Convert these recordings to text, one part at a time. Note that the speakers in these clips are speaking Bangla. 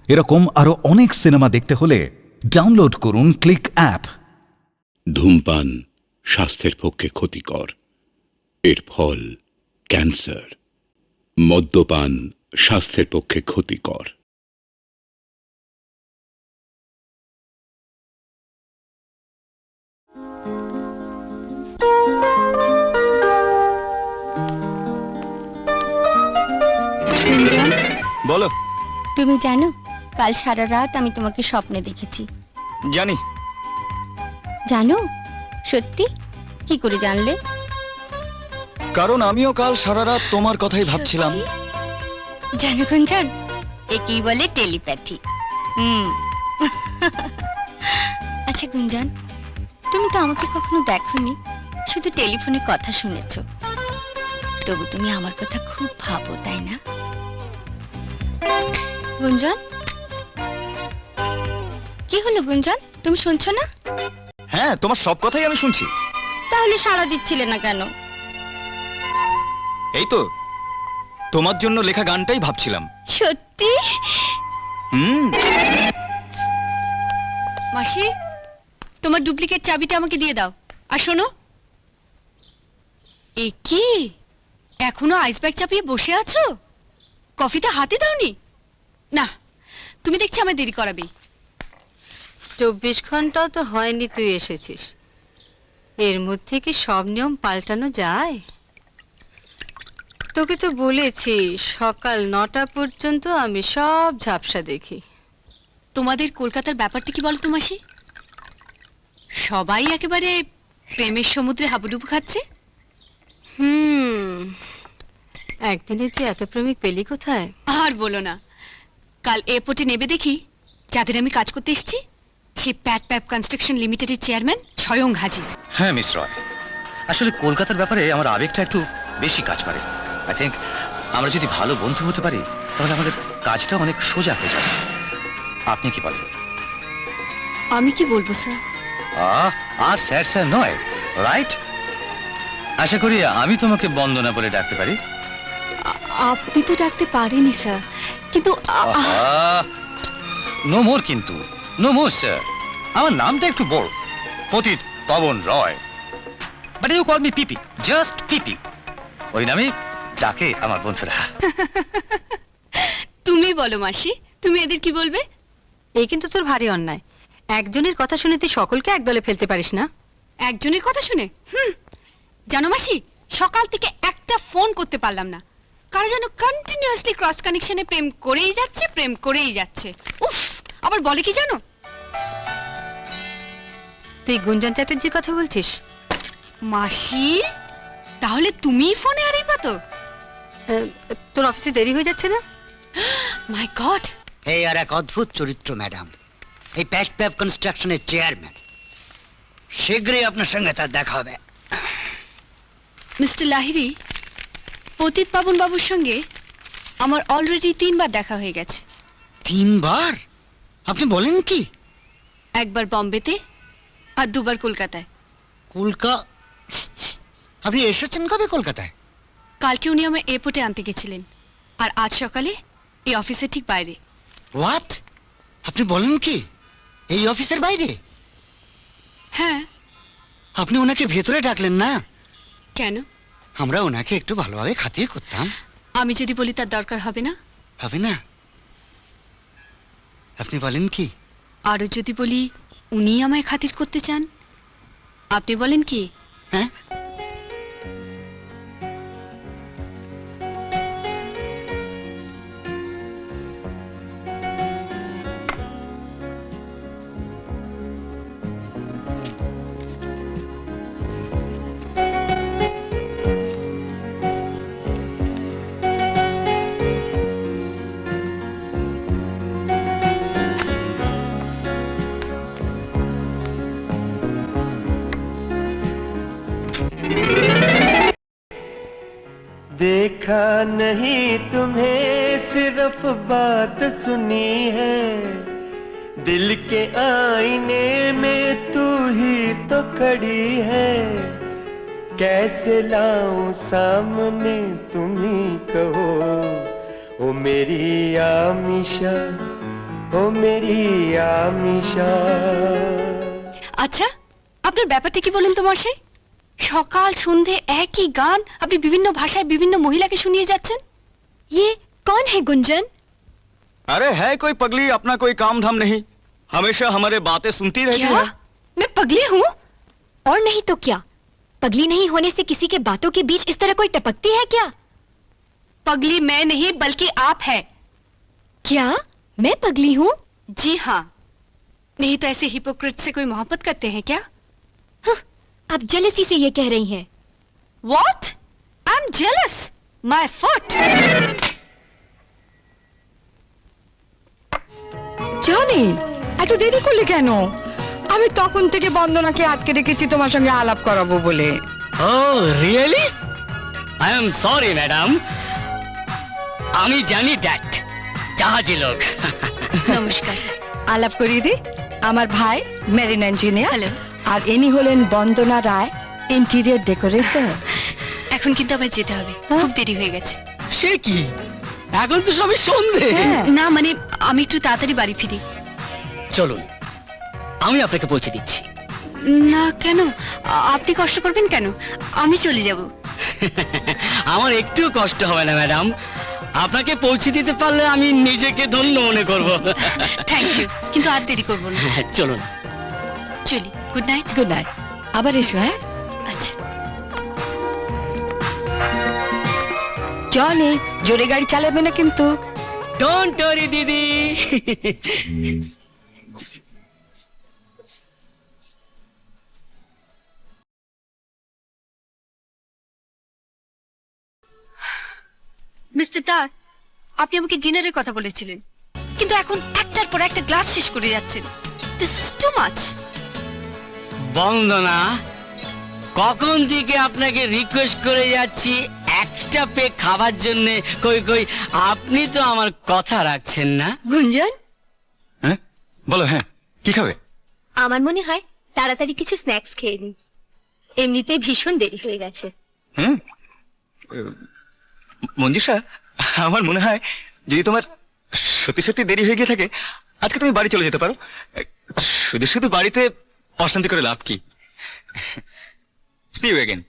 এরকম আরো অনেক সিনেমা দেখতে হলে ডাউনলোড করুন ক্লিক অ্যাপ। ধূমপান স্বাস্থ্যের পক্ষে ক্ষতিকর, এর ফল ক্যান্সার। মদ্যপান স্বাস্থ্যের পক্ষে ক্ষতিকর। গুঞ্জন, বলো। তুমি জানো কাল সারা রাত আমি তোমাকে স্বপ্নে দেখেছি। জানি। জানো? সত্যি? কি করে জানলে? কারণ আমিও কাল সারা রাত তোমার কথাই ভাবছিলাম। সত্যি? জানো গুঞ্জন, একেই বলে টেলিপ্যাথি। আচ্ছা গুঞ্জন, তুমি তো আমাকে কখনো দেখোনি, শুধু টেলিফোনে কথা শুনেছো। তবু তুমি আমার কথা খুব ভাবো, তাই না গুঞ্জন? কি হলো গুঞ্জন, তুমি শুনছো না? হ্যাঁ, তোমার সব কথাই আমি শুনছি। তাহলে সাড়া দিচ্ছিলে না কেন? এই তো তোমার জন্য লেখা গানটাই ভাবছিলাম। সত্যি? হুম। মাসি, তোমার ডুপ্লিকেট চাবিটা আমাকে দিয়ে দাও। আর শোনো, এ কি এখনো আইস ব্যাগ চাপিয়ে বসে আছো? কফিটা হাতে দাওনি? না, তুমি দেখছি আমায় দেরি করাবেই। 24 ঘন্টাও তো হয়নি তুই এসেছিস, এর মধ্যে কি সব নিয়ম পাল্টানো যায়? তোকে তো বলেছি সকাল 9টা পর্যন্ত আমি সব ঝাপসা দেখি। তোমাদের কলকাতার ব্যাপারটা কি বলো তো মাসি? সবাই একেবারে প্রেমের সমুদ্রে হাবুডুবু খাচ্ছে। একদিনে তুই এত প্রেমিক পেলি কোথায়? আর বলো না, কাল এয়ারপোর্টে নেবে দেখি যাদের আমি কাজ করতে এসেছি, সে প্যাট প্যাপ কনস্ট্রাকশন লিমিটেডের চেয়ারম্যান স্বয়ং হাজির। হ্যাঁ মিস রয়, আসলে কলকাতার ব্যাপারে আমার আবেগটা একটু বেশি কাজ করে। আই থিঙ্ক আমরা যদি ভালো বন্ধু হতে পারি তাহলে আমাদের কাজটা অনেক সোজা হয়ে যাবে। আপনি কি বলেন? আমি কি বলবো স্যার? আর স্যার স্যার নয়, রাইট? আশা করি আমি তোমাকে বন্দনা বলে ডাকতে পারি। আপনি তো ডাকতে পারেনি স্যার, কিন্তু নো মোর, কিন্তু নো মোর স্যার। আমার নামটা একটু বড়, Patit Pabon Roy, but you call me PP, just PP. ওই নামে ডাকে আমার বন্ধুরা। তুমি বলো মাসি, তুমি এদের কি বলবে? এই কিন্তু তোর ভারী অন্যায়। একজনের কথা শুনে তুই সকলকে একদলে ফেলতে পারিস না। একজনের কথা শুনে? জানো মাসি, সকাল থেকে একটা ফোন করতে পারলাম না। কারা যেন কন্টিনিউয়াসলি ক্রস কানেকশনে প্রেম করেই যাচ্ছে, প্রেম করেই যাচ্ছে। উফ, আবার বলে কি জানো? তুই গুঞ্জন চ্যাটার্জির কথা বলছিস? মাসি, তাহলে তুমিই ফোনে আরেই পাতো? তোর অফিসে দেরি হয়ে যাচ্ছে না? মাই গড! এই আর এক অদ্ভুত চরিত্র ম্যাডাম, এই প্যাট প্যাপ কনস্ট্রাকশনের চেয়ারম্যান। শীঘ্রই আপনার সঙ্গে তার দেখা হবে। মিস্টার লাহিড়ী, পতিত পাবন বাবুর সঙ্গে আমার অলরেডি 3 বার দেখা হয়ে গেছে। 3 বার? আপনি বলেন কি? একবার বম্বেতে আর 2 বার কলকাতায়। আপনি এসেছেন কবে কলকাতায়? কালকে উনি আমায় এয়ারপোর্টে আনতে গেছিলেন, আর আজ সকালে এই অফিসের ঠিক বাইরে। হোয়াট? আপনি বলেন কি, এই অফিসের বাইরে? হ্যাঁ। আপনি ওনাকে ভেতরে ডাকলেন না? কেন? আমরা ওনাকে একটু ভালোভাবে খাতির করতাম। আমি যদি বলি তার দরকার হবে না? হবে না? আপনি বলেন কি? আরো যদি বলি উনি আমায় খাতির করতে চান, আপনি বলেন কি? হ্যাঁ, देखा नहीं तुम्हें सिर्फ बात सुनी है, दिल के आईने में तू ही तो खड़ी है। कैसे लाऊं सामने तुम ही कहो, ओ मेरी आमिशा ओ मेरी आमिशा। আচ্ছা আপনার ব্যাপারটা কি বলেন তো মশাই, সকাল সন্ধে একই গান আপনি বিভিন্ন ভাষায় বিভিন্ন মহিলাকে শুনিয়ে যাচ্ছেন। ये कौन है गुंजन? अरे है कोई पगली, अपना कोई काम धाम नहीं, हमेशा हमारे बातें सुनती रहती क्या है। मैं पगली हूँ? और नहीं तो क्या, पगली नहीं होने से किसी के बातों के बीच इस तरह कोई टपकती है क्या? पगली मैं नहीं बल्कि आप है। क्या मैं पगली हूँ? जी हाँ, नहीं तो ऐसे हिपोक्रेट से कोई मोहब्बत करते हैं क्या? आप जेलसी से ये कह रही हैं। What? I'm jealous. My foot. জানি এত দেরি করলে কেন? আমি তখন থেকে বন্দনাকে আটকে রেখেছি তোমার সঙ্গে আলাপ করাবো বলে। Oh, really? I am sorry, madam. আমি জানি ড্যাট জাহাজি লোক। নমস্কার। আলাপ করিয়ে দি, আমার ভাই মেরিন ইঞ্জিনিয়ার। হ্যালো। আর ইনি হলেন বন্দনা রায়, ইন্টেরিয়র ডেকোরেটর। এখন কিন্তু আমার যেতে হবে, খুব দেরি হয়ে গেছে। সে কি, এখন তো সবে সন্ধে। না মানে আমি একটু তাড়াতাড়ি বাড়ি ফিরি। চলুন আমি আপনাকে পৌঁছে দিচ্ছি। না কেন, আপনি কষ্ট করবেন কেন, আমি চলে যাব। আমার একটু কষ্ট হবে না ম্যাডাম, আপনাকে পৌঁছে দিতে পারলে আমি নিজেকে ধন্য মনে করব। থ্যাংক ইউ, কিন্তু আর দেরি করবো না। চলুন। চলি, গুড নাইট। গুড নাইট, আবার এসো। হ্যাঁ আচ্ছা। জনি, জোরে গাড়ি চালাবে না কিন্তু। ডোন্ট ওয়ারি দিদি। মিস্টার দাস, আপনি আমাকে ডিনারের কথা বলেছিলেন, কিন্তু এখন একটার পর একটা গ্লাস শেষ করে যাচ্ছেন। This is too much. Bandana, কখন থেকে আপনাকে রিকোয়েস্ট করে যাচ্ছি একটা পে খাবার জন্য, কই কই আপনি তো আমার কথা রাখছেন না। গুঞ্জন, হ্যাঁ বলো, হ্যাঁ কি খাবে? আমার মনে হয় তাড়াতাড়ি কিছু স্ন্যাক্স খেয়ে নিই, এমনিতেই ভীষণ দেরি হয়ে গেছে। হুম, মঞ্জুষা, আমার মনে হয় যদি তোমার সত্যি সত্যি দেরি হয়ে গিয়ে থাকে, আজকে তুমি বাড়ি চলে যেতে পারো। শুধু শুধু বাড়িতে অশান্তি করে লাভ কি? See you again.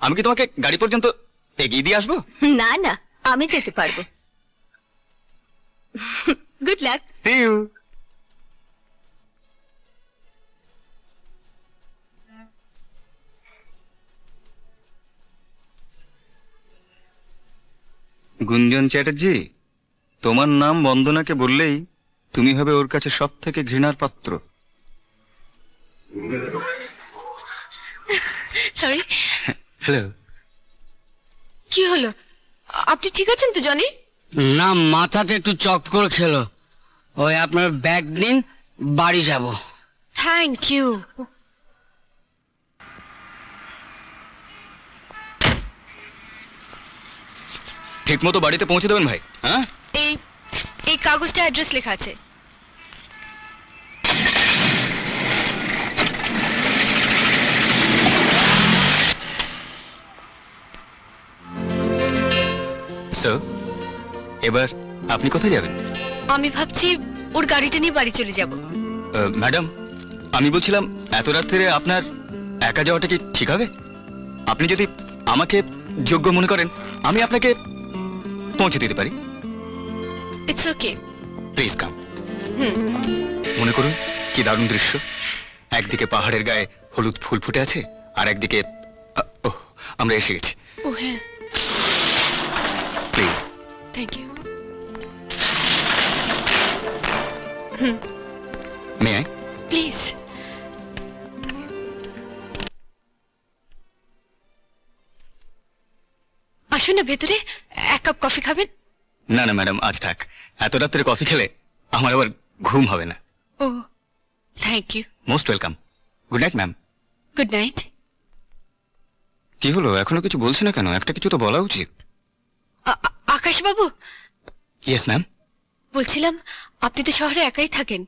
আমি কি তোমাকে গাড়ি পর্যন্ত এগিয়ে দিয়ে আসবো? না না, আমি যেতে পারবো। Good luck. See you. Gunjan Chatterjee, তোমার নাম বন্দনাকে বললেই তুমি হবে ওর কাছে সব থেকে ঘৃণার পাত্র। সরি। হ্যালো। কি হলো, আপনি ঠিক আছেন তো জনি? না, মাথাতে একটু চক্কর খেলো। ওই আপনার ব্যাগ নিন, বাড়ি যাব। Thank you. ঠিক মতো বাড়িতে পৌঁছে দেবেন ভাই। হ্যাঁ, এই এই কাগজটা অ্যাড্রেস লেখা আছে। স্যার, এবার আপনি কোথায় যাবেন? আমি ভাবছি ওর গাড়িটা নিয়ে বাড়ি চলে যাব। ম্যাডাম, আমি বলছিলাম এত রাত্রে আপনার একা যাওয়াটা কি ঠিক হবে? আপনি যদি আমাকে যোগ্য মনে করেন, আমি আপনাকে পৌঁছে দিতে পারি। It's okay. Please come. মনে করুন কি দারুণ দৃশ্য, একদিকে পাহাড়ের গায়ে হলুদ ফুল ফুটে আছে, আর একদিকে ওহ, আমরা এসে গেছি। ও হ্যাঁ, please. Thank you. May I? Please. আসুন না ভেতরে, এক কাপ কফি খাবেন? না না ম্যাডাম, আজ থাক। এত রাত্রে কফি খেলে আমার আবার ঘুম হবে না। Oh thank you. Most welcome. Good night ma'am. Good night. কি হলো, এখনো কিছু বলছি না কেন? একটা কিছু তো বলা উচিত। আকাশ বাবু, ইয়েস ম্যাম। বলছিলাম আপনি তো শহরে একাই থাকেন,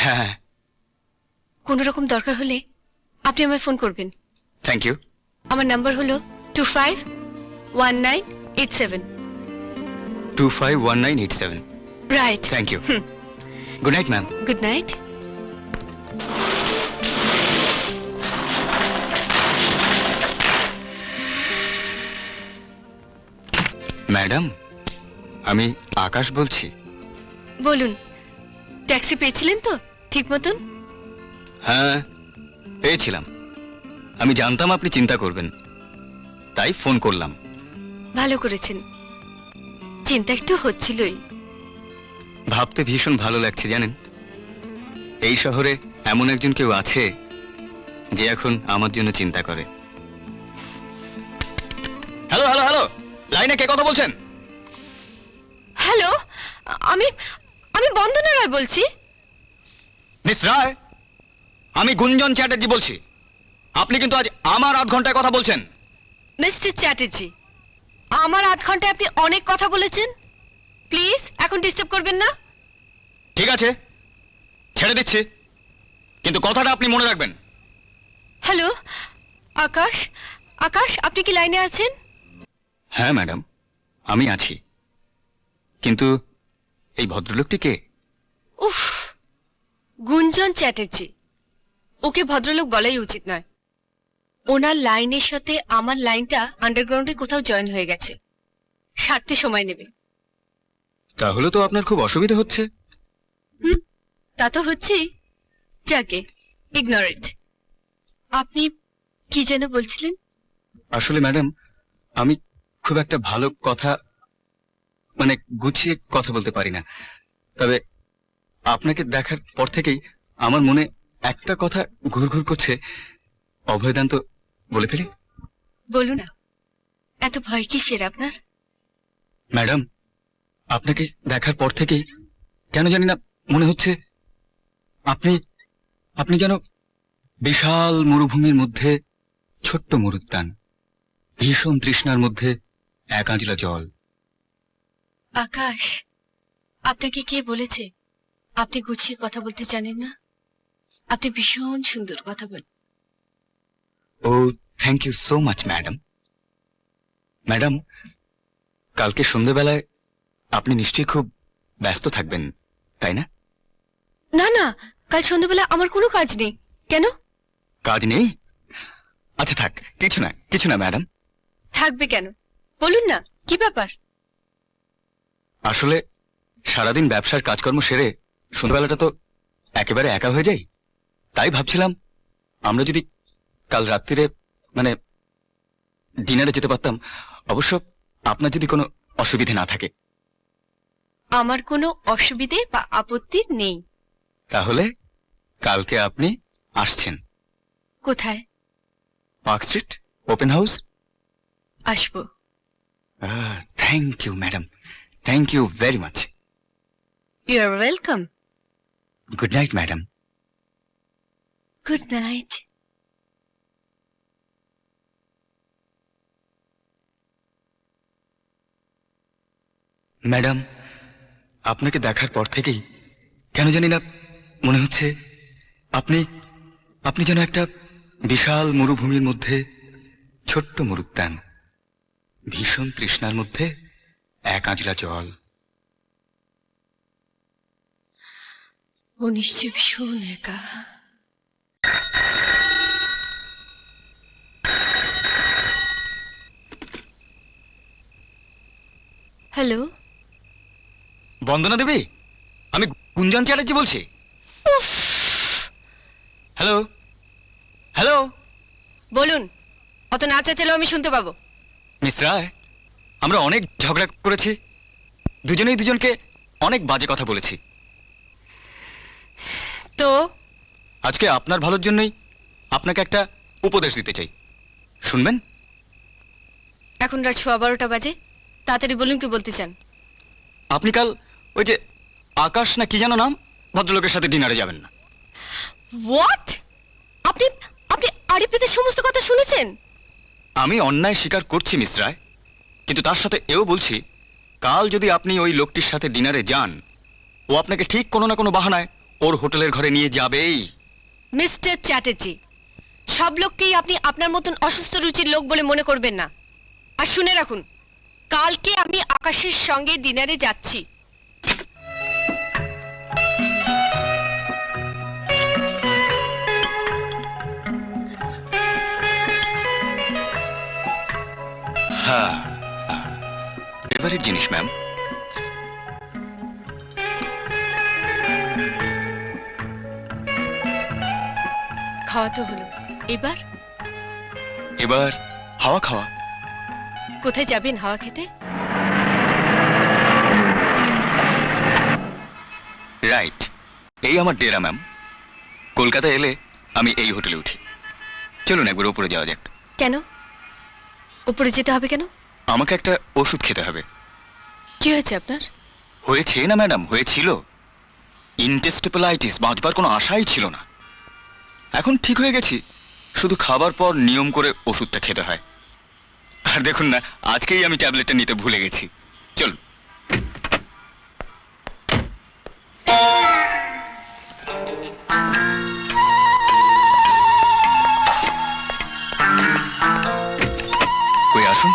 হ্যাঁ। কোনো রকম দরকার হলে আপনি আমায় ফোন করবেন। Thank you. আমার নাম্বার হলো 251987। 251987। Right. Thank you. Good night ma'am. Good night. Madam, আমি আকাশ বলছি। বলুন, ট্যাক্সি পেয়েছিলেন তো ঠিক মতন? হ্যাঁ, পেয়েছিলাম। আমি জানতাম আপনি চিন্তা করবেন, তাই ফোন করলাম। ভালো করেছেন, চিন্তা একটু হচ্ছিলই। ভাবতে ভীষণ ভালো লাগছে জানেন, এই শহরে এমন একজন কেউ আছে যে এখন আমার জন্য চিন্তা করে। হ্যালো হ্যালো হ্যালো, লাইনে কে কথা বলছেন? হ্যালো, আমি আমি বন্দনা রায় বলছি। মিস রায়, আমি গুঞ্জন চ্যাটার্জি বলছি। আপনি কিন্তু আজ আমার আধ ঘন্টায় কথা বলছেন। মিস্টার চ্যাটার্জি, আমার আধ ঘন্টায় আপনি অনেক কথা বলেছেন। প্লিজ এখন ডিস্টার্ব করবেন না। ঠিক আছে, ছেড়ে দিচ্ছি, কিন্তু কথাটা আপনি মনে রাখবেন। হ্যালো, আকাশ, আকাশ আপনি কি লাইনে আছেন? হ্যাঁ ম্যাডাম, আমি আছি, কিন্তু এই ভদ্রলোকটি কে? উফ, গুঞ্জন চ্যাটার্জি। ওকে ভদ্রলোক বলাই উচিত নয়। ওনার লাইনের সাথে আমার লাইনটা আন্ডারগ্রাউন্ডে কোথাও জয়েন হয়ে গেছে, সারতে সময় নেবে। তাহলে তো আপনার খুব অসুবিধা হচ্ছে। তা তো হচ্ছেই, যাকে ইগনোর ইট। আপনি কি যেন বলছিলেন? আসলে ম্যাডাম, আমি খুব একটা ভালো কথা, মানে গুছিয়ে কথা বলতে পারি না। তবে আপনাকে দেখার পর থেকেই আমার মনে একটা কথা ঘুরঘুর করছে। অভয়দান তো বলে ফেলি? বলুন না, এত ভয় কিসের আপনার? ম্যাডাম, আপনাকে দেখার পর থেকেই কেন জানি না মনে হচ্ছে আপনি আপনি যেন বিশাল মরুভূমির মধ্যে ছোট্ট মরুদ্যান, ভীষণ তৃষ্ণার মধ্যে এক আঁজলা জল। আকাশ, আপনাকে কে বলেছে আপনি গুছিয়ে কথা বলতে জানেন না? আপনি ভীষণ সুন্দর কথা বলেন। Oh, thank you so much madam. Madam, কালকে সন্ধ্যেবেলায় আপনি নিশ্চয়ই খুব ব্যস্ত থাকবেন, তাই না? না না, কাল সন্ধ্যাবেলা আমার কোনো কাজ নেই। কেন? কাজ নেই? আচ্ছা থাক, কিছু না ম্যাডাম। থাকবে কেন বলুন না, কি ব্যাপার? আসলে সারাদিন ব্যবসার কাজকর্ম সেরে সন্ধ্যাবেলাটা তো একেবারে একা হয়ে যাই, তাই ভাবছিলাম আমরা যদি কাল রাত্রিরে মানে ডিনারে যেতে পারতাম। অবশ্য আপনার যদি কোনো অসুবিধে না থাকে। আমার কোনো অসুবিধে বা আপত্তি নেই। তাহলে কালকে আপনি আসছেন? কোথায়? Park street, open house. আসবো। Thank you madam, thank you very much. You are welcome. Good night madam. Good night. Madam, আপনাকে দেখার পর থেকেই কেন জানি না মনে হচ্ছে আপনি আপনি যেন একটা বিশাল মরুভূমির মধ্যে ছোট্ট মরুদ্যান, ভীষণ তৃষ্ণার মধ্যে এক আঁজলা জল। ও নিশ্চয় ভীষণ একা। হ্যালো, বন্দনা দেবী, আমি গুঞ্জন চ্যাটার্জি বলছি। Hello hello. বলুন, অত নাচা চালেও আমি শুনতে পাবো। মিস রায়, আমরা অনেক ঝগড়া করেছি, দুজনেই দুজনকে অনেক বাজে কথা বলেছি। তো আজকে আপনার ভালোর জন্যই আপনাকে একটা উপদেশ দিতে চাই, শুনবেন? এখন রাত 12:15 বাজে, তাড়াতাড়ি বলুন কি বলতে চান। আপনি কাল ওই যে আকাশ না কি যেন নাম, ভদ্রলোকের সাথে ডিনারে যাবেন না। হোয়াট? আপনি আপনি আরিফেদের সমস্ত কথা শুনেছেন? আমি অন্যায় স্বীকার করছি মিস রায়, কিন্তু তার সাথে এও বলছি কাল যদি আপনি ওই লোকটির সাথে ডিনারে যান, ও আপনাকে ঠিক কোনো না কোনো বাহানায় ওর হোটেলের ঘরে নিয়ে যাবেই। মিস্টার চ্যাটার্জি, সব লোককেই আপনি আপনার মতন অসুস্থ রুচির লোক বলে মনে করবেন না। আর শুনে রাখুন, কালকে আমি আকাশের সঙ্গে ডিনারে যাচ্ছি। হ্যাঁ, ফেভারিট জিনিস ম্যাম। খাওয়া তো হলো, এবার এবার হাওয়া খাওয়া। কোথায় যাবেন হাওয়া খেতে? রাইট, এই আমার ডেরা ম্যাম। কলকাতা এলে আমি এই হোটেলে উঠি। চলুন একবার উপরে যাওয়া যাক। কেন উপরে যেতে হবে কেন? আমাকে একটা ওষুধ খেতে হবে। কি হয়েছে আপনার? হয়েছে না ম্যাডাম, হয়েছিল। ইনটেস্টিপেলাইটিস, বাঁচবার কোনো আশাই ছিল না। এখন ঠিক হয়ে গেছি, শুধু খাবার পর নিয়ম করে ওষুধটা খেতে হয়। আর দেখুন না, আজকেই আমি ট্যাবলেটটা নিতে ভুলে গেছি। চলুন। কই আসুন।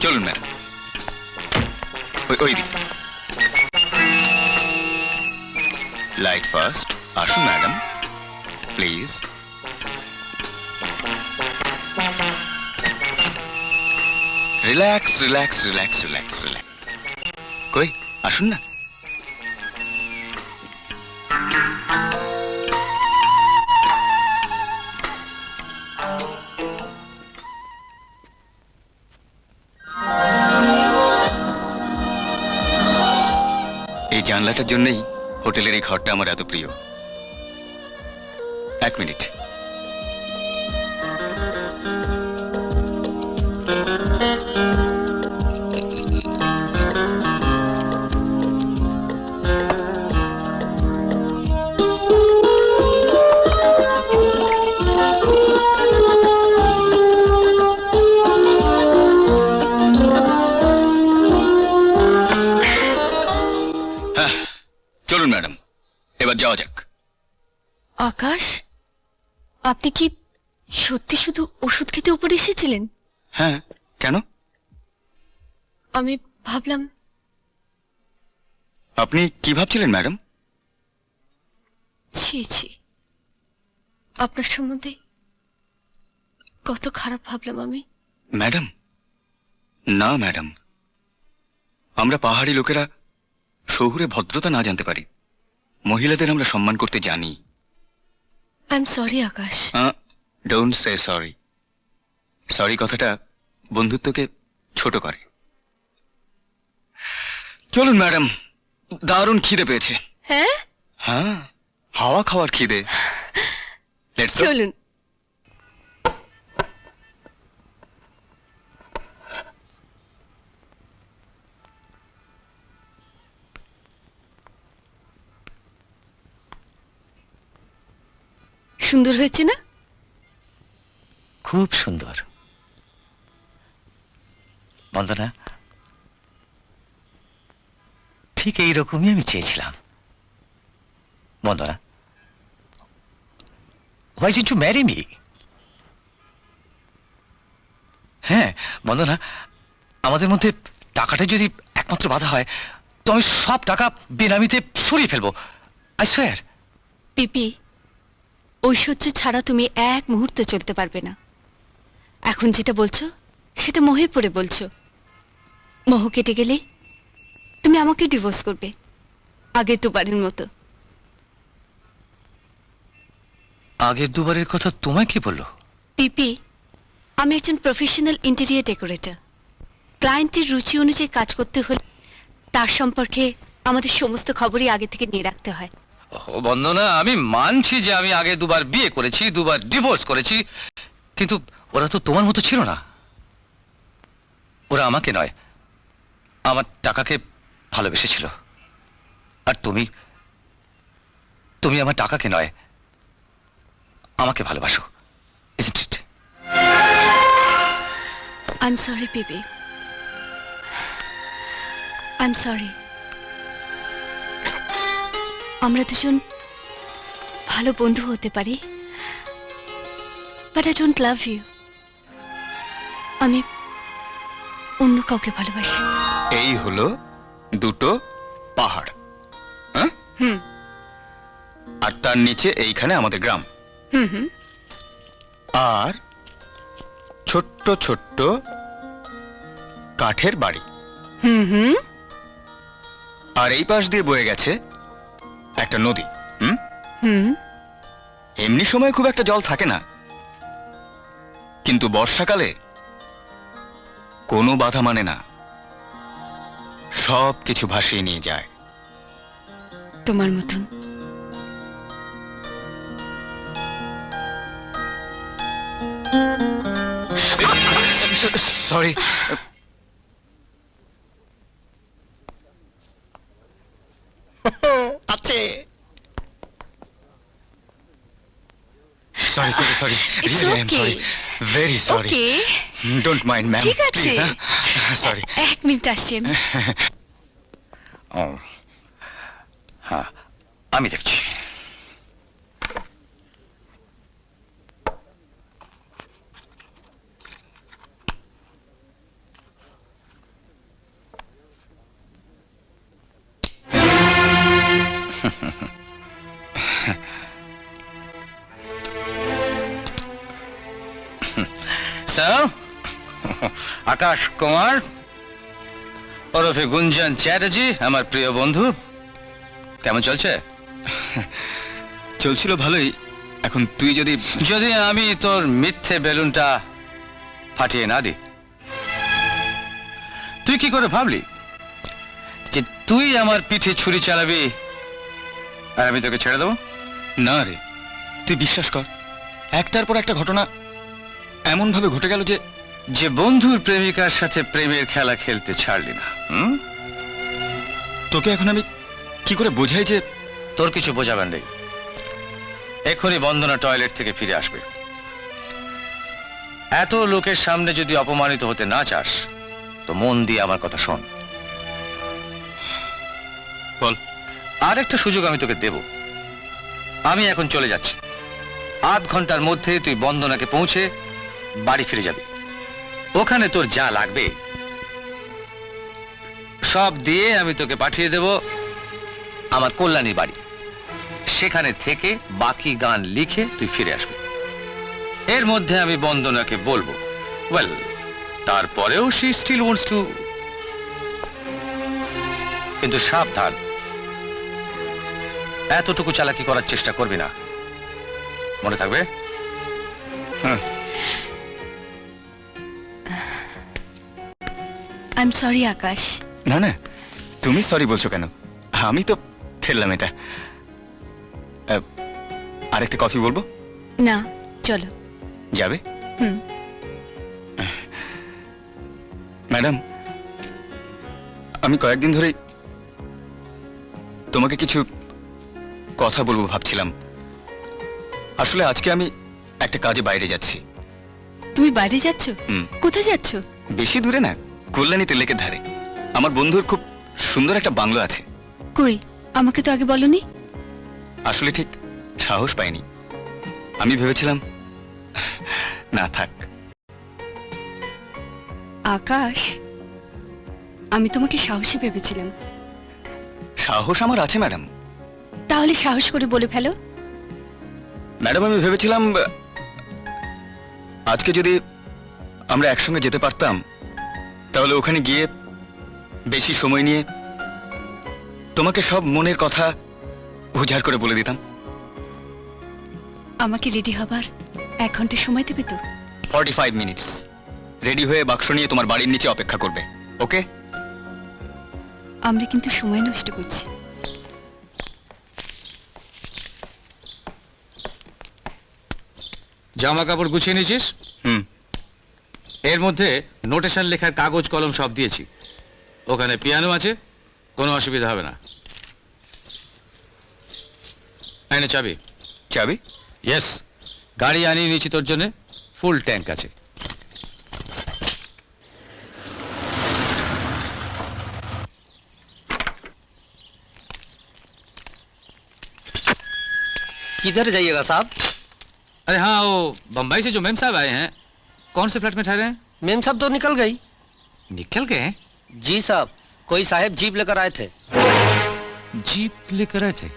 চলুন ম্যাডাম, ওই দিক। Light first. আসুন madam, please. Relax relax relax relax relax. কই আসুন না। এই জানলাটার জন্যই হোটেলের এই ঘরটা আমার এত প্রিয়। এক মিনিট। চলুন ম্যাডাম, এবার যাওয়া যাক। আকাশ, আপনি কি সত্যি শুধু ওষুধ খেতে উপরে এসেছিলেন? হ্যাঁ, কেন? আমি ভাবলাম। আপনি কি ভাবছিলেন ম্যাডাম? ছি ছি, আপনার সম্বন্ধে কত খারাপ ভাবলাম আমি। ম্যাডাম, না ম্যাডাম, আমরা পাহাড়ি লোকেরা শহুরে ভদ্রতা না জানতে পারি। মহিলাদের আমরা সম্মান করতে জানি। I am sorry Akash. Don't say sorry. Sorry কথাটা বন্ধুত্বকে ছোট করে। চলুন ম্যাডাম, দারুণ খিদে পেয়েছে। হ্যাঁ হ্যাঁ, হাওয়া খাওয়ার খিদে। Let's go. চলুন। সুন্দর হয়েছে না? খুব সুন্দর। বন্দনা, ঠিক এইরকমই আমি চেয়েছিলাম। বন্দনা, why didn't you marry me? হ্যাঁ বন্দনা, আমাদের মধ্যে টাকাটা যদি একমাত্র বাধা হয়, তো আমি সব টাকা বেনামিতে সরিয়ে ফেলবো। I swear. পিপি, ঐশ্বর্য ছাড়া তুমি এক মুহূর্ত চলতে পারবে না। এখন যেটা বলছো সেটা মোহে পড়ে বলছো। মোহ কেটে গেলে তুমি আমাকে ডিভোর্স করবে, আগে দুবারের মতো। আগের দুবারের কথা তোমায় কি বললো? পিপি, আমি একজন প্রফেশনাল ইন্টেরিয়র ডেকোরেটর। ক্লায়েন্টের রুচি অনুযায়ী কাজ করতে হলে তার সম্পর্কে আমাদের সমস্ত খবরই আগে থেকে নিয়ে রাখতে হয়। ও বন্দনা, আমি মানছি যে আমি আগে দুবার বিয়ে করেছি, দুবার ডিভোর্স করেছি, কিন্তু ওরা তো তোমার মতো ছিল না। ওরা আমাকে নয়, আমার টাকাকে ভালোবেসেছিল। আর তুমি তুমি আমার টাকাকে নয়, আমাকে ভালোবাসো। Isn't it? I'm sorry, Bibi. I'm sorry. আমরা দুজন ভালো বন্ধু হতে পারি, but I don't love you. আমি অন্য কাউকে ভালোবাসি। এই হলো দুটো পাহাড়, হ্যাঁ? আর তার নিচে এইখানে আমাদের গ্রাম। হুম হুম। আর ছোট্ট ছোট্ট কাঠের বাড়ি, হুম হুম আর এই পাশ দিয়ে বয়ে গেছে একটা নদী। হুম এমনি সময় খুব একটা জল থাকে না, কিন্তু বর্ষাকালে কোনো বাধা মানে না, সব কিছু ভাসিয়ে নিয়ে যায়। তোমার মতন। সরি, আছে। Sorry sorry sorry, It's really I am okay. Sorry, very sorry, okay, don't mind ma'am, ঠিক আছে। সরি। এক মিনিট আসছি আমি। ও হ্যাঁ, আমি দেখছি। স্যার, আকাশ কুমার ওরফে গুঞ্জন চ্যাটার্জি, আমার প্রিয় বন্ধু। কেমন চলছে? চলছিল ভালোই, এখন তুই যদি যদি আমি তোর মিথ্যে বেলুনটা ফাটিয়ে না দিই, তুই কি করে ভাবলি যে তুই আমার পিঠে ছুরি চালাবি আর আমি তোকে ছেড়ে দেবো? না রে, তুই বিশ্বাস কর, একটার পর একটা ঘটনা এমন ভাবে ঘটে গেল যে যে বন্ধুর প্রেমিকার সাথে প্রেমের খেলা খেলতে ছাড়লি না। তোকে এখন আমি কি করে বোঝাই যে তোর কিছু বোঝাবার নেই, এক্ষুনি বন্দনা টয়লেট থেকে ফিরে আসবে। এত লোকের সামনে যদি অপমানিত হতে না চাস তো মন দিয়ে আমার কথা শোন। বল। আর একটা সুযোগ আমি তোকে দেব। আমি এখন চলে যাচ্ছি, আধ ঘন্টার মধ্যে তুই বন্দনাকে পৌঁছে বাড়ি ফিরে যাবি। ওখানে তোর যা লাগবে সব দিয়ে আমি তোকে পাঠিয়ে দেব আমার কল্যাণী বাড়ি। সেখানে থেকে বাকি গান লিখে তুই ফিরে আসবি। এর মধ্যে আমি বন্দনাকে বলবো, ওয়েল, তারপরেও শি স্টিল ওয়ান্টস টু। কিন্তু সাবধান, এতটুকু চালাকি করার চেষ্টা করবি না, মনে থাকবে? আই এম সরি আকাশ। না না, তুমি সরি বলছো কেন? আমি তো ফেললাম এটা। আরেকটা কফি বলবো? না, চলো। যাবে? হুম। ম্যাডাম, আমি কয়েকদিন ধরেই তোমাকে কিছু কথা বলবো ভাবছিলাম। আসলে আজকে আমি একটা কাজে বাইরে যাচ্ছি। তুমি বাইরে যাচ্ছ? হুম। কোথায় যাচ্ছ? বেশি দূরে না, কল্যাণীতে লেকের ধারে। আমার বন্ধুর খুব সুন্দর একটা বাংলো আছে। কই, আমাকে তো আগে বলনি। আসলে ঠিক সাহস পাইনি। আমি ভেবেছিলাম না, থাক। আকাশ, আমি তোমাকে সাহসী ভেবেছিলাম। সাহস আমার আছে ম্যাডাম। তাহলে সাহস করে বলে ফেলো। ম্যাডাম, আমি ভেবেছিলাম আজকে যদি আমরা একসঙ্গে যেতে পারতাম, তাহলে ওখানে গিয়ে বেশি সময় নিয়ে তোমাকে সব মনের কথা উজাড় করে বলে দিতাম। আমাকে রেডি হবার 1 ঘন্টা সময় দেবে তো? 45 মিনিটস। রেডি হয়ে বাক্স নিয়ে তোমার বাড়ির নিচে অপেক্ষা করবে, ওকে? আমরা কিন্তু সময় নষ্ট করছি। জামা কাপড় গুছিয়ে নিয়েছিস? হুম। এর মধ্যে নোটেশন লেখার কাগজ কলম সব দিয়েছি। ওখানে পিয়ানো আছে, কোনো অসুবিধা হবে না। এনে চাবি। চাবি? ইয়েস, গাড়ি আনিয়ে নিয়েছি তোর জন্য, ফুল ট্যাঙ্ক আছে। किधर जाइएगा साहब? अरे हाँ, वो बम्बई से जो मेम साहब आए हैं, कौन से फ्लैट में ठहरे हैं? मेम साहब तो निकल गई। निकल गए हैं? जी साहब, कोई साहब जीप लेकर आए थे। जीप लेकर आए थे?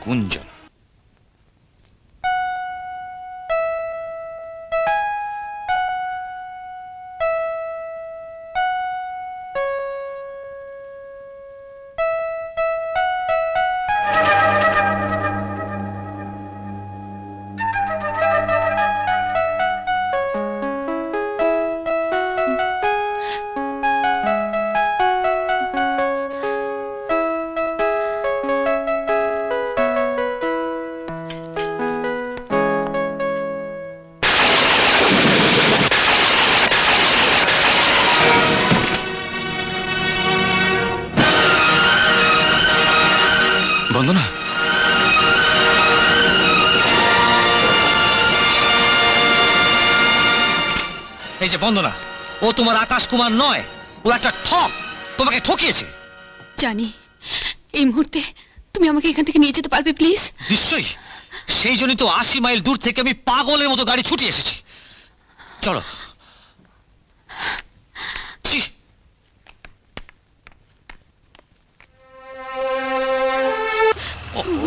गुंजन। যে বন্দনা, ও তোমার আকাশ কুমার নয়, ও একটা ঠক, তোমাকে ঠকিয়েছে। জানি, এই মুহূর্তে তুমি আমাকে এখান থেকে নিয়ে যেতে পারবে প্লিজ? নিশ্চয়ই, সেই জন্যই তো 80 মাইল দূর থেকে আমি পাগলের মতো গাড়ি ছুটিয়ে এসেছি। চলো। ছি!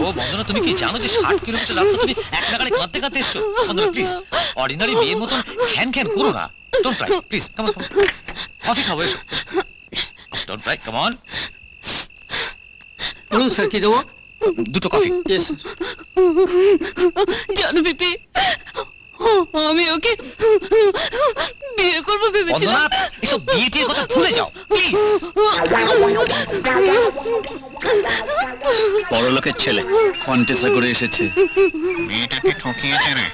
ও বন্দনা, তুমি কি জানো যে 60 কিলোমিটার রাস্তা তুমি একলা গাড়ি কাঁদতে কাঁদতে এসছো? বন্দনা প্লিজ, অর্ডিনারি মেয়ের মতন খ্যান খ্যান করো না। Don't try please, come on. Coffee খাবো, এসো। Don't try, come on. বলুন স্যার, কি দেবো? 2 কফি। ইয়েস। জানো পিপি, আমি ওকে বিয়ে করবো ভেবেছিলাম। বন্দনা, এসব বিয়েটির কথা ভুলে যাও প্লিজ। বড়লোকের ছেলে কন্টেসা করে এসেছে, মেয়েটাকে ঠকিয়েছে রে।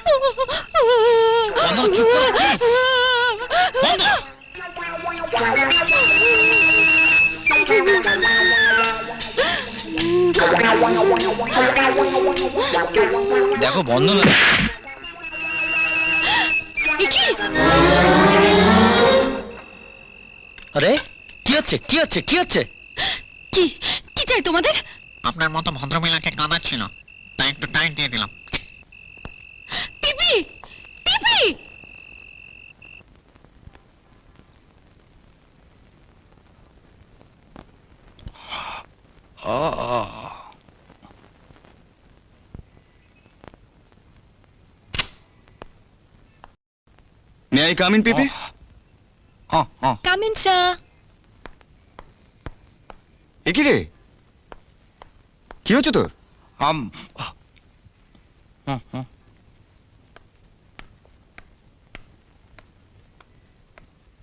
বন্দনা চুপ করো প্লিজ। বন্দনা, দেখো বন্দনা, আরে কি হচ্ছে, কি হচ্ছে, কি হচ্ছে? কি কি চাই তোমাদের? আপনার মতো ভদ্রমহিলাকে কাঁদাচ্ছিল, তাই একটু টাইট দিয়ে দিলাম। PP, PP! May I come in PP? Come in sir. এ কি রে, কি হচ্ছে তোর?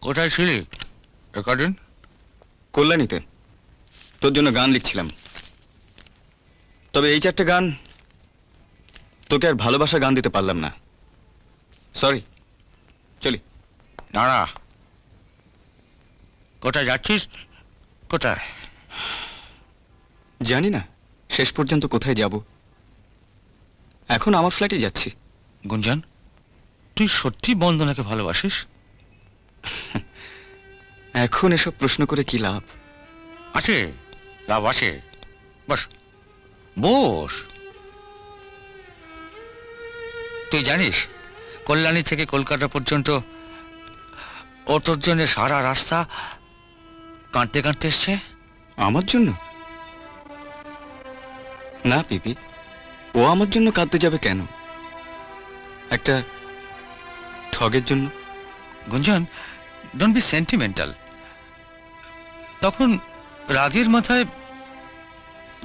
কোথায় ছিলি একদিন? কল্যাণীতে তোর জন্য গান লিখছিলাম। তবে এই 4টে গান তোকে আর ভালোবাসার গান দিতে পারলাম না, সরি। চলি। দাঁড়া, কোথায় যাচ্ছিস? কোথায়? জানি না শেষ পর্যন্ত কোথায় যাব। এখন আমার ফ্ল্যাটে যাচ্ছি। গুঞ্জন, তুই সত্যি বন্দনাকে ভালোবাসিস? এখন এসব প্রশ্ন করে কি লাভ? আছে, লাভ আছে। বস, বস। তুই জানিস কল্যাণী থেকে কলকাতা পর্যন্ত ও তোর জন্য সারা রাস্তা কাঁদতে কাঁদতে এসছে? আমার জন্য না পিপি, ও আমার জন্য কাঁদতে যাবে কেন? একটা ঠগের জন্য? গুঞ্জন, ডোন্ট বি সেন্টিমেন্টাল। তখন রাগের মাথায়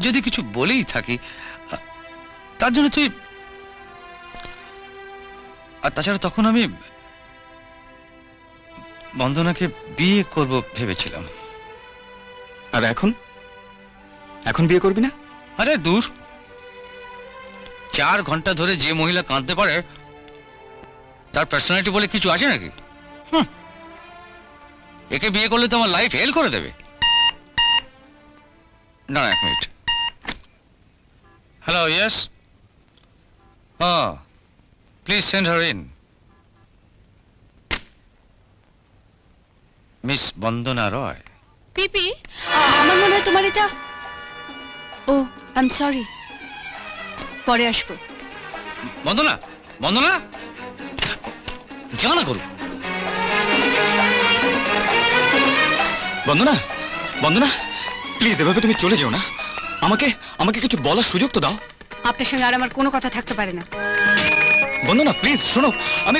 যদি কিছু বলেই থাকি, তার জন্য তুই, আর তাছাড়া তখন আমি বন্দনাকে বিয়ে করব ভেবেছিলাম। আর এখন এখন বিয়ে করবি না? আরে দূর, 4 ঘন্টা ধরে যে মহিলা কাঁদতে পারে তার পার্সোনালিটি বলে কিছু আছে নাকি? একে বিয়ে করলে তো আমার লাইফ হেল করে দেবে। না, 1 minute. Hello, yes, please send her in. Miss Bandana Roy. PP, আমার মনে হয় তোমার এটা, ও আই এম সরি, পরে আসবো। বন্দনা, বন্দনা, জানা করু। বন্দনা, বন্দনা প্লিজ এভাবে তুমি চলে যেও না। আমাকে আমাকে কিছু বলার সুযোগ তো দাও। আপনার সঙ্গে আর আমার কোনো কথা থাকতে পারে না। বন্দনা প্লিজ শোনো, আমি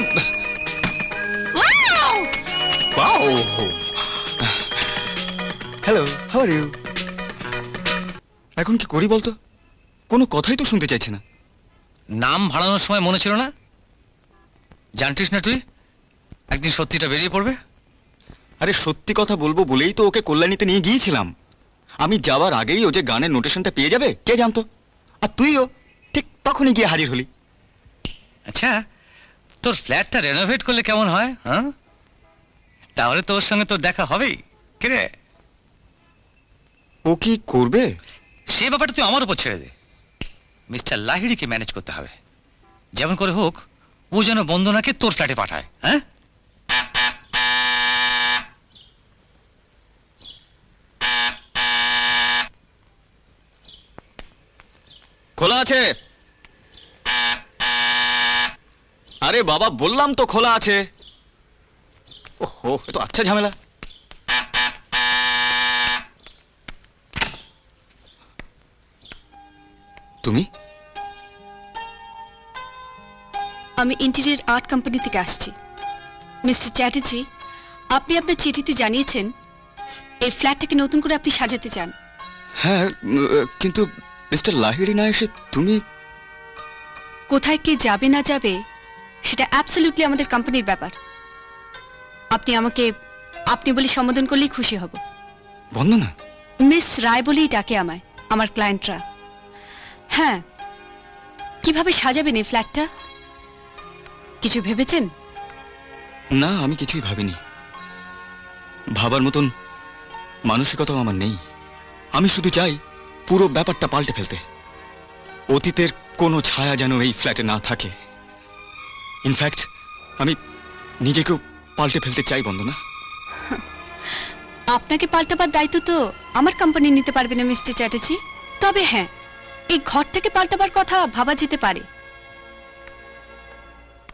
হ্যালো, হাউ আর ইউ? এখন কি করি বলতো? কোনো কথাই তো শুনতে চাইছে না। নাম ভাড়ানোর সময় মনে ছিল না? জানতিস না তুই একদিন সত্যিটা বেরিয়ে পড়বে? আরে সত্যি কথা বলবো বলেই তো ওকে কল্যাণীতে নিয়ে গিয়েছিলাম। আমি যাওয়ার আগেই ও যে গানের নোটেশনটা পেয়ে যাবে কে জানতো? আর তুইও ঠিক তখনই গিয়ে হাজির হলি। আচ্ছা, তোর ফ্ল্যাটটা রেনোভেট করলে কেমন হয়? হ্যাঁ, তাহলে তোর সঙ্গে তোর দেখা হবেই। কে রে? ও কি করবে? সে ব্যাপারটা তুই আমার উপর ছেড়ে দে। মিস্টার লাহিড়িকে ম্যানেজ করতে হবে। যেমন করে হোক ও যেন বন্দনাকে তোর ফ্ল্যাটে পাঠায়। হ্যাঁ, খোলা আছে। আরে বাবা বললাম তো খোলা আছে। ওহো এ তো আচ্ছা ঝামেলা। তুমি? আমি ইন্টেরিয়র আর্ট কোম্পানি থেকে আসছি। মিস্টার চ্যাটার্জি, আপনি আপনার চিঠিতে জানিয়েছেন এই ফ্ল্যাটটাকে নতুন করে আপনি সাজাতে চান। হ্যাঁ কিন্তু মিস্টার লাহিড়ী না এসে তুমি? কোথায় কে যাবে না যাবে সেটা অ্যাবসলিউটলি আমাদের কোম্পানির ব্যাপার। আপনি আমাকে আপনি বলে সম্বোধন করলেই খুশি হব। বন্দনা? মিস রায় বলেই ডাকে আমায় আমার ক্লায়েন্টরা। হ্যাঁ, কিভাবে সাজাবেন এই ফ্ল্যাটটা কিছু ভেবেছেন? না, আমি কিছুই ভাবিনি। ভাবার মতন মানসিকতাও আমার নেই। আমি শুধু চাই পুরো ব্যাপারটা পাল্টে ফেলতে। অতীতের কোনো ছায়া যেন এই ফ্ল্যাটে না থাকে। ইনফ্যাক্ট আমি নিজেকেও পাল্টে ফেলতে চাই বন্দনা। আপনাকে পাল্টাবার দায়িত্ব তো আমার কোম্পানি নিতে পারবে না মিস্টার চ্যাটার্জি। তবে হ্যাঁ, এই ঘরটাকে পাল্টাবার কথা ভাবা যেতে পারে।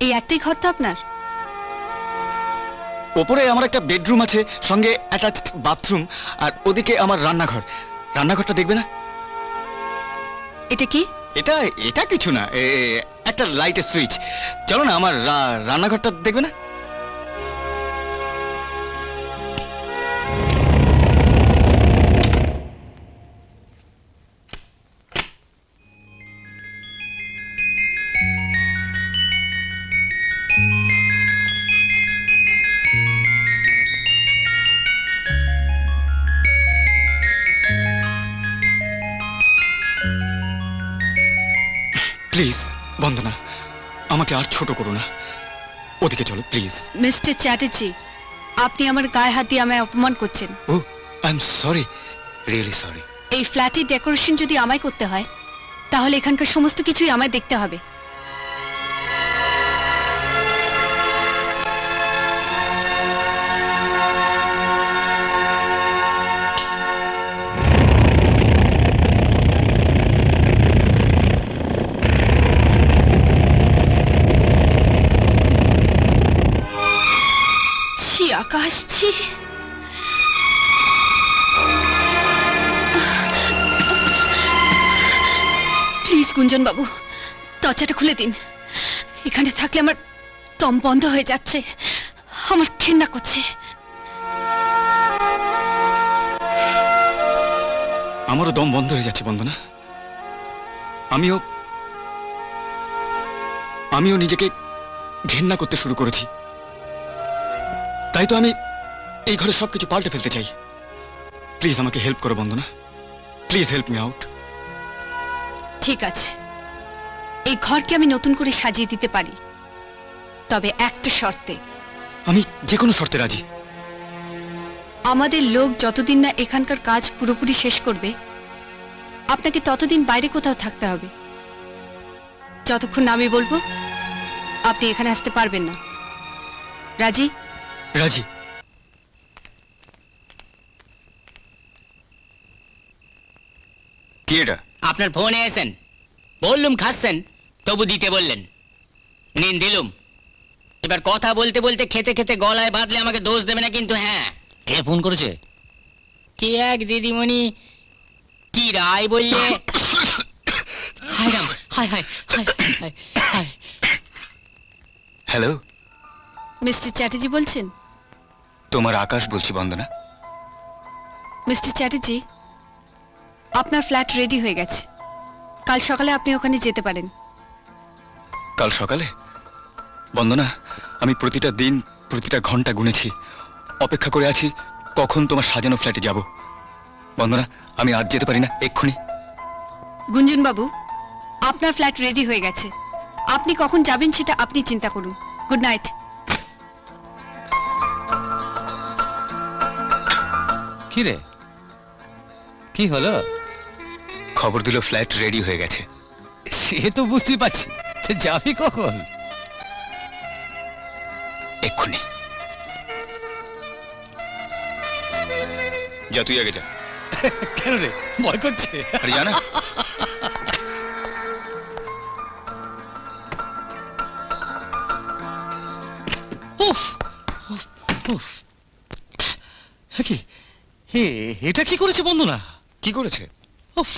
এই একটাই ঘর তো আপনার? ওপরে আমার একটা বেডরুম আছে, সঙ্গে অ্যাটাচড বাথরুম, আর ওদিকে আমার রান্নাঘর। রান্নাঘরটা দেখবে না? এটা কি? এটা এটা কিছু না, একটা লাইটের সুইচ। চলো না, আমার রান্নাঘরটা দেখবে না? প্লিজ বন্দনা, আমাকে আর ছোট করো না। ওদিকে চলো প্লিজ। মিস্টার চ্যাটার্জি, আপনি আমার গায়ে হাত দিয়ে আমায় অপমান করছেন। Oh I am sorry, really sorry. এই ফ্ল্যাটের ডেকোরেশন যদি আমায় করতে হয় তাহলে এখানকার সমস্ত কিছুই আমায় দেখতে হবে। ছি আকাশ, ছি। প্লিজ গুঞ্জন বাবু, দরজাটা খুলে দিন। এখানে থাকলে আমার দম বন্ধ হয়ে যাচ্ছে, আমার ঘেন্না করছে। আমারও দম বন্ধ হয়ে যাচ্ছে বন্দনা। আমিও নিজেকে ঘেন্না করতে শুরু করেছি। তাই তো আমি এই ঘরে সবকিছু পাল্টে ফেলতে চাই। প্লিজ আমাকে হেল্প করো বন্দনা, প্লিজ হেল্প মি আউট। ঠিক আছে, এই ঘরকে আমি নতুন করে সাজিয়ে দিতে পারি, তবে একটা শর্তে। আমি যে কোনো শর্তে রাজি। আমাদের লোক যতদিন না এখানকার কাজ পুরোপুরি শেষ করবে আপনাকে ততদিন বাইরে কোথাও থাকতে হবে। যতক্ষণ না আমি বলবো আপনি এখানে আসতে পারবেন না। রাজি? রাজি। কি এটা? আপনার ফোনে এসেন, বললুম খাচ্ছেন, তবু দিতে বললেন, নিন দিলুম। এবার কথা বলতে বলতে খেতে খেতে গলায় বাঁধলে আমাকে দোষ দেবে না কিন্তু। হ্যাঁ, কে ফোন করেছে? কি এক দিদিমণি, কি রায় বললে? হায় রাম, হায় হায় হায় হায় হায়। হ্যালো, মিস্টার চ্যাটার্জি বলছেন? তোমার আকাশ বলছি বন্দনা। মিস্টার চ্যাটার্জি, আপনার ফ্ল্যাট রেডি হয়ে গেছে। কাল সকালে আপনি ওখানে যেতে পারেন। কাল সকালে? বন্দনা, আমি প্রতিটা দিন প্রতিটা ঘন্টা গুনেছি, অপেক্ষা করে আছি কখন তোমার সাজানো ফ্ল্যাটে যাব। বন্দনা, আমি আজ যেতে পারি না, এক্ষুনি। গুঞ্জন বাবু, আপনার ফ্ল্যাট রেডি হয়ে গেছে। আপনি কখন যাবেন সেটা আপনি চিন্তা করুন। Good night. কি রে, কি হলো? খবর দিল ফ্ল্যাট রেডি হয়ে গেছে। সে তো বুঝতেই পারছি, যাবি কখন? এক্ষুনি। যা, তুই আগে যা। কেন রে, ভয় করছে? আরে জানা হ্যাঁ কি এটা কি করেছে বন্দনা? কি করেছে? উফ,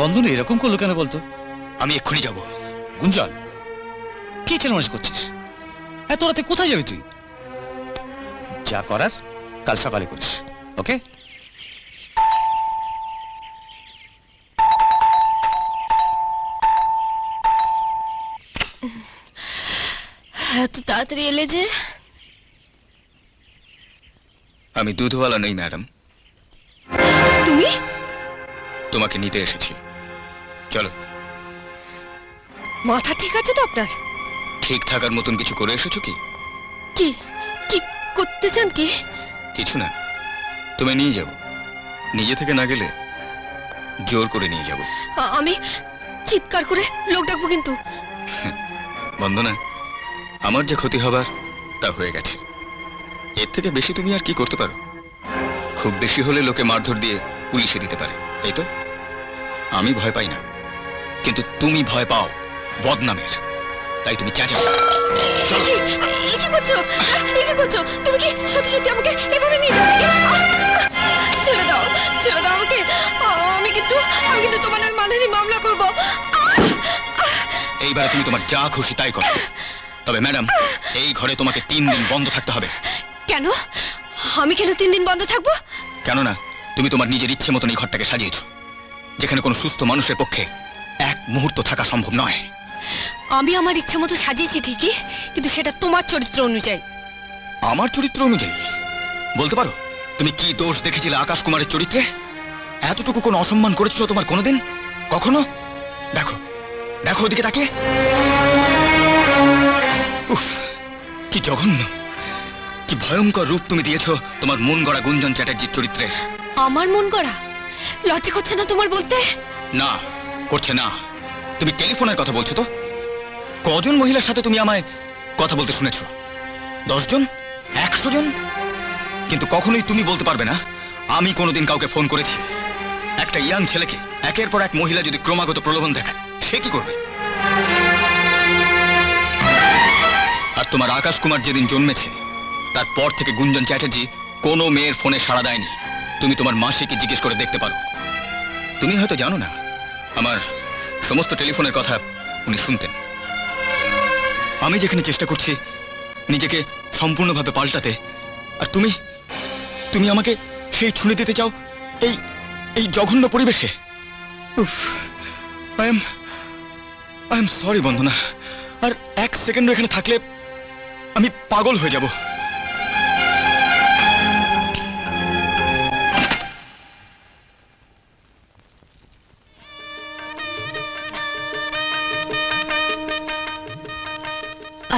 বন্দনা এরকম করলো কেন বলতো? আমি এক্ষুনি যাব। গুঞ্জন, কি চেনামাস করছিস? এত রাতে কোথায় যাবি তুই? যা করার কাল সকালে করিস, ওকে? এত তাড়াতাড়ি এলে যে? আমি দুধওয়ালা নই ম্যাডাম, তুমি? তোমাকে নিতে এসেছি। চলো। মাথা ঠিক আছে তো আপনার? ঠিক থাকার মতন কিছু করে এসেছো কি? কি কি করতে চান কি? কিছু না, তুমি নিয়ে যাব। নিজে থেকে না গেলে জোর করে নিয়ে যাব। আমি চিৎকার করে লোক ডাকবো কিন্তু। বন্দনা, আমার যে ক্ষতি হবার তা হয়ে গেছে। এর থেকে বেশি তুমি আর কি করতে পারো? খুব বেশি হলে লোকে মারধর দিয়ে পুলিশে দিতে পারে, এই তো। আমি ভয় পাই না, কিন্তু তুমি ভয় পাও বদনামের, তাই তুমি চেঁচাও। চলো। কি করছো? কি করছো? তুমি কি সত্যি সত্যি আমাকে এভাবে নিয়ে যাবে নাকি? ছেড়ে দাও, ছেড়ে দাও আমাকে। আমি কিন্তু তোমার নামে মানহানির মামলা করব। এইবারে তুমি তোমার যা খুশি তাই করো, তবে ম্যাডাম এই ঘরে তোমাকে 3 দিন বন্ধ থাকতে হবে। কেন? আমি কেন 3 দিন বন্ধ থাকবো? কেননা তুমি তোমার নিজের ইচ্ছে মতন এই ঘরটাকে সাজিয়েছো, যেখানে কোনো সুস্থ মানুষের পক্ষে এক মুহূর্ত থাকা সম্ভব নয়। আমি আমার ইচ্ছে মতো সাজিয়েছি ঠিকই, কিন্তু সেটা তোমার চরিত্র অনুযায়ী। আমার চরিত্র অনুযায়ী? বলতে পারো তুমি কি দোষ দেখেছিলে আকাশ কুমারের চরিত্রে? এতটুকু কোনো অসম্মান করেছিল তোমার কোনোদিন? কখনো? দেখো দেখো ওদিকে তাকে। উফ, কি জঘন্য, কি ভয়ঙ্কর রূপ তুমি দিয়েছো তোমার মন গড়া গুঞ্জন চ্যাটার্জির চরিত্রের। আমার মন গড়া? লজ্জা করছে না তোমার বলতে? না, করছে না। তুমি টেলিফোনের কথা বলছো তো? কজন মহিলার সাথে তুমি আমায় কথা বলতে শুনেছো? 10 জন? 100 জন? কিন্তু কখনোই তুমি বলতে পারবে না আমি কোনোদিন কাউকে ফোন করেছি। একটা ইয়াং ছেলেকে একের পর এক মহিলা যদি ক্রমাগত প্রলোভন দেখায়, সে কি করবে? আর তোমার আকাশ কুমার যেদিন জন্মেছে তারপর থেকে গুঞ্জন চ্যাটার্জি কোনো মেয়ের ফোনে সাড়া দেয়নি। তুমি তোমার মাসিকে জিজ্ঞেস করে দেখতে পারো। তুমি হয়তো জানো না, আমার সমস্ত টেলিফোনের কথা উনি শুনতেন। আমি যেখানে চেষ্টা করছি নিজেকে সম্পূর্ণভাবে পাল্টাতে, আর তুমি আমাকে সেই ছুঁড়ে দিতে চাও এই জঘন্য পরিবেশে। উফ, আই এম সরি বন্দনা। আর 1 সেকেন্ড এখানে থাকলে আমি পাগল হয়ে যাব।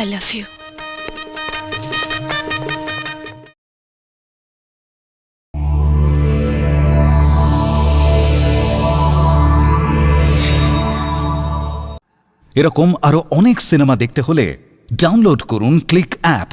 I love you. এরকম আরো অনেক সিনেমা দেখতে হলে ডাউনলোড করুন ক্লিক অ্যাপ।